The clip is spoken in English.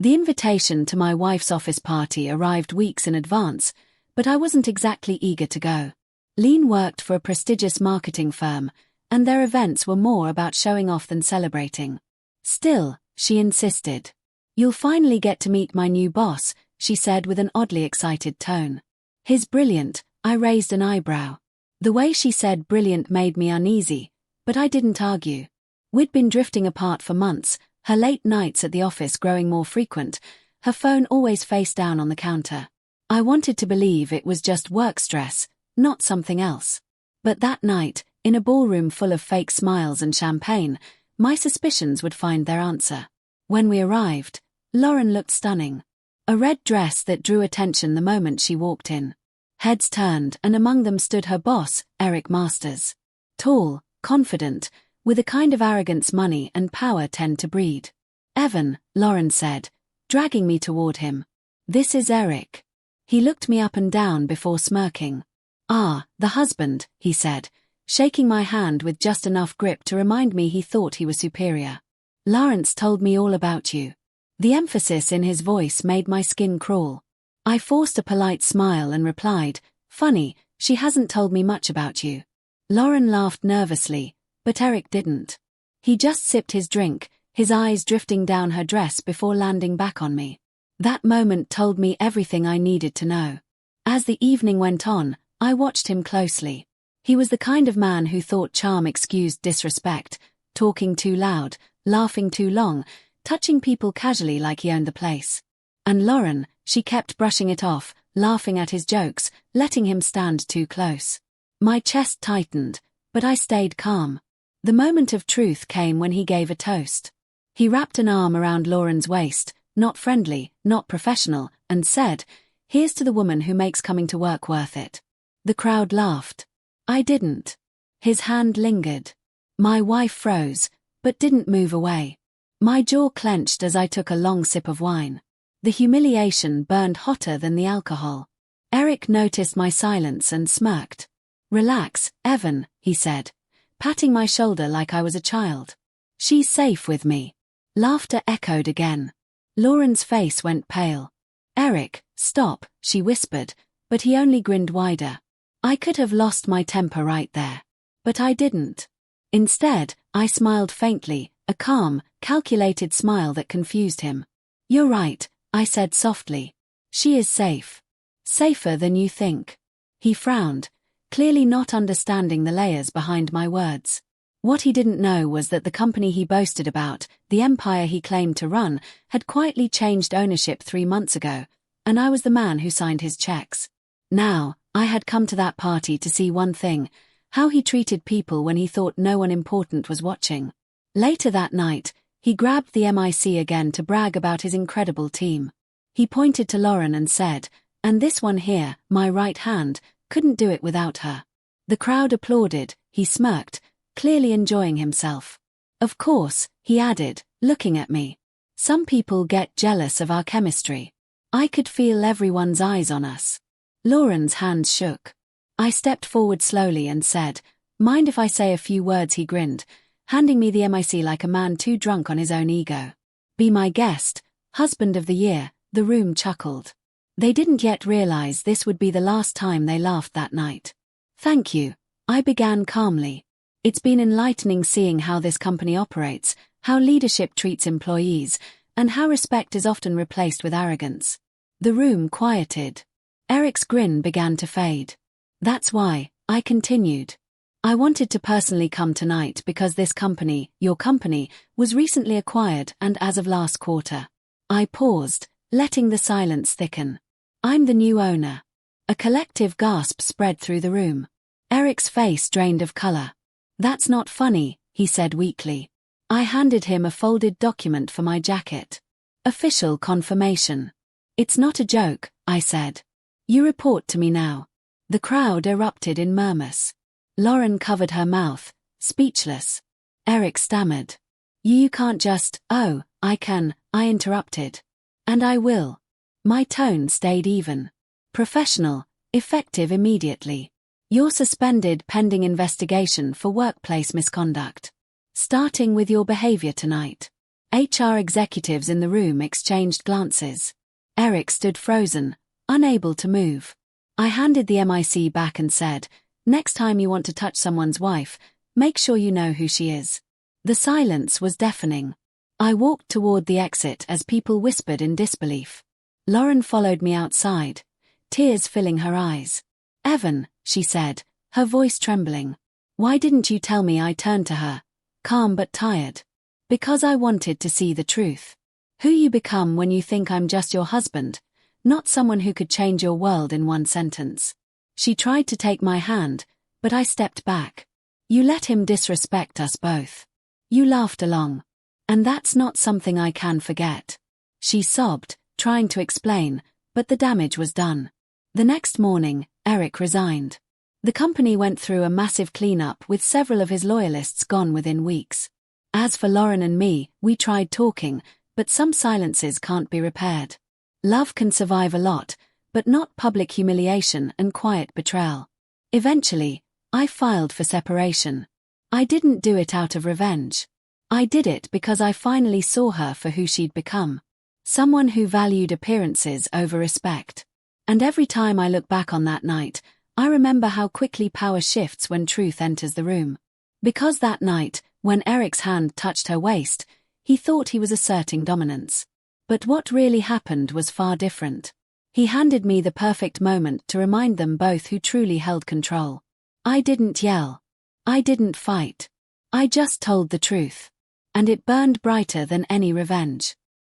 The invitation to my wife's office party arrived weeks in advance, but I wasn't exactly eager to go. Lean worked for a prestigious marketing firm, and their events were more about showing off than celebrating. Still, she insisted. "You'll finally get to meet my new boss," she said with an oddly excited tone. "He's brilliant." I raised an eyebrow. The way she said brilliant made me uneasy, but I didn't argue. We'd been drifting apart for months, her late nights at the office growing more frequent, her phone always face down on the counter. I wanted to believe it was just work stress, not something else. But that night, in a ballroom full of fake smiles and champagne, my suspicions would find their answer. When we arrived, Lauren looked stunning. A red dress that drew attention the moment she walked in. Heads turned, and among them stood her boss, Eric Masters. Tall, confident, with a kind of arrogance money and power tend to breed. "Evan," Lauren said, dragging me toward him. "This is Eric." He looked me up and down before smirking. "Ah, the husband," he said, shaking my hand with just enough grip to remind me he thought he was superior. "Lawrence told me all about you." The emphasis in his voice made my skin crawl. I forced a polite smile and replied, "Funny, she hasn't told me much about you." Lauren laughed nervously, but Eric didn't. He just sipped his drink, his eyes drifting down her dress before landing back on me. That moment told me everything I needed to know. As the evening went on, I watched him closely. He was the kind of man who thought charm excused disrespect, talking too loud, laughing too long, touching people casually like he owned the place. And Lauren, she kept brushing it off, laughing at his jokes, letting him stand too close. My chest tightened, but I stayed calm. The moment of truth came when he gave a toast. He wrapped an arm around Lauren's waist, not friendly, not professional, and said, "Here's to the woman who makes coming to work worth it." The crowd laughed. I didn't. His hand lingered. My wife froze, but didn't move away. My jaw clenched as I took a long sip of wine. The humiliation burned hotter than the alcohol. Eric noticed my silence and smirked. "Relax, Evan," he said, patting my shoulder like I was a child. "She's safe with me." Laughter echoed again. Lauren's face went pale. "Eric, stop," she whispered, but he only grinned wider. I could have lost my temper right there. But I didn't. Instead, I smiled faintly, a calm, calculated smile that confused him. "You're right," I said softly. "She is safe. Safer than you think." He frowned, clearly not understanding the layers behind my words. What he didn't know was that the company he boasted about, the empire he claimed to run, had quietly changed ownership 3 months ago, and I was the man who signed his checks. Now, I had come to that party to see one thing: how he treated people when he thought no one important was watching. Later that night, he grabbed the MIC again to brag about his incredible team. He pointed to Lauren and said, "And this one here, my right hand, couldn't do it without her." The crowd applauded. He smirked, clearly enjoying himself. "Of course," he added, looking at me. "Some people get jealous of our chemistry." I could feel everyone's eyes on us. Lauren's hands shook. I stepped forward slowly and said, "Mind if I say a few words?" He grinned, handing me the MIC like a man too drunk on his own ego. "Be my guest, husband of the year." The room chuckled. They didn't yet realize this would be the last time they laughed that night. "Thank you," I began calmly. "It's been enlightening seeing how this company operates, how leadership treats employees, and how respect is often replaced with arrogance." The room quieted. Eric's grin began to fade. "That's why," I continued. "I wanted to personally come tonight because this company, your company, was recently acquired, and as of last quarter." I paused, letting the silence thicken. "I'm the new owner." A collective gasp spread through the room. Eric's face drained of color. "That's not funny," he said weakly. I handed him a folded document for my jacket. "Official confirmation." "It's not a joke," I said. "You report to me now." The crowd erupted in murmurs. Lauren covered her mouth, speechless. Eric stammered. You can't just." "Oh, I can," I interrupted. "And I will." My tone stayed even. Professional, effective immediately. "You're suspended pending investigation for workplace misconduct. Starting with your behavior tonight." HR executives in the room exchanged glances. Eric stood frozen, unable to move. I handed the MIC back and said, "Next time you want to touch someone's wife, make sure you know who she is." The silence was deafening. I walked toward the exit as people whispered in disbelief. Lauren followed me outside, tears filling her eyes. "Evan," she said, her voice trembling. "Why didn't you tell me?" I turned to her, calm but tired. "Because I wanted to see the truth. Who you become when you think I'm just your husband, not someone who could change your world in one sentence." She tried to take my hand, but I stepped back. "You let him disrespect us both. You laughed along. And that's not something I can forget." She sobbed, trying to explain, but the damage was done. The next morning, Eric resigned. The company went through a massive cleanup with several of his loyalists gone within weeks. As for Lauren and me, we tried talking, but some silences can't be repaired. Love can survive a lot, but not public humiliation and quiet betrayal. Eventually, I filed for separation. I didn't do it out of revenge. I did it because I finally saw her for who she'd become. Someone who valued appearances over respect. And every time I look back on that night, I remember how quickly power shifts when truth enters the room. Because that night, when Eric's hand touched her waist, he thought he was asserting dominance. But what really happened was far different. He handed me the perfect moment to remind them both who truly held control. I didn't yell. I didn't fight. I just told the truth. And it burned brighter than any revenge.